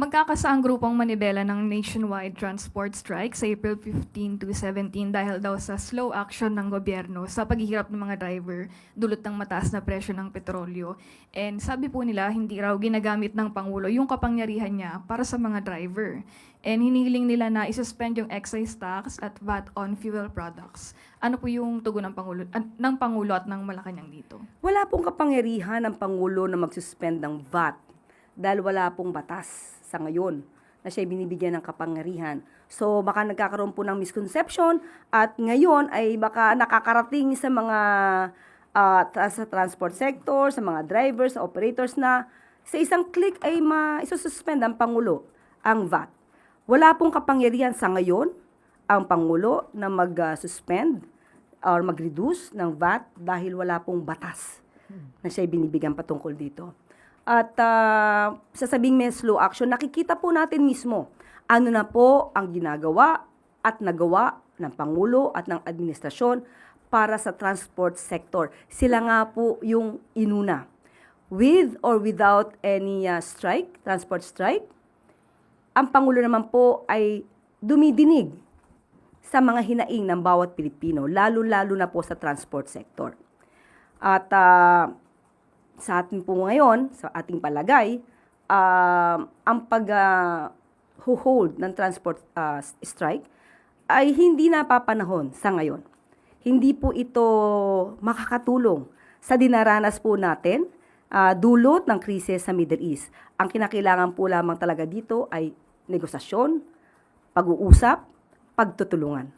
Magkakasa ang grupong Manibela ng nationwide transport strike sa April 15 to 17 dahil daw sa slow action ng gobyerno sa paghihirap ng mga driver dulot ng mataas na presyo ng petrolyo. And sabi po nila, hindi raw ginagamit ng Pangulo yung kapangyarihan niya para sa mga driver. And hinihiling nila na isuspend yung excise tax at VAT on fuel products. Ano po yung tugon ng Pangulo at ng Malacanang dito? Wala pong kapangyarihan ng Pangulo na mag-suspend ng VAT dahil wala pong batas sa ngayon na siya binibigyan ng kapangyarihan. So baka nagkakaroon po ng misconception at ngayon ay baka nakakarating sa mga sa transport sector, sa mga drivers, sa operators na sa isang click ay isususpend ang Pangulo ang VAT. Wala pong kapangyarihan sa ngayon ang Pangulo na mag-suspend or mag-reduce ng VAT dahil wala pong batas na siya binibigyan patungkol dito. At sasabing may slow action, nakikita po natin mismo ano na po ang ginagawa at nagawa ng Pangulo at ng administrasyon para sa transport sector. Sila nga po yung inuna. With or without any strike, transport strike, ang Pangulo naman po ay dumidinig sa mga hinaing ng bawat Pilipino, lalo-lalo na po sa transport sector. At sa atin po ngayon, sa ating palagay, ang pag-hold ng transport strike ay hindi napapanahon sa ngayon. Hindi po ito makakatulong sa dinaranas po natin dulot ng krisis sa Middle East. Ang kinakailangan po lamang talaga dito ay negosasyon, pag-uusap, pagtutulungan.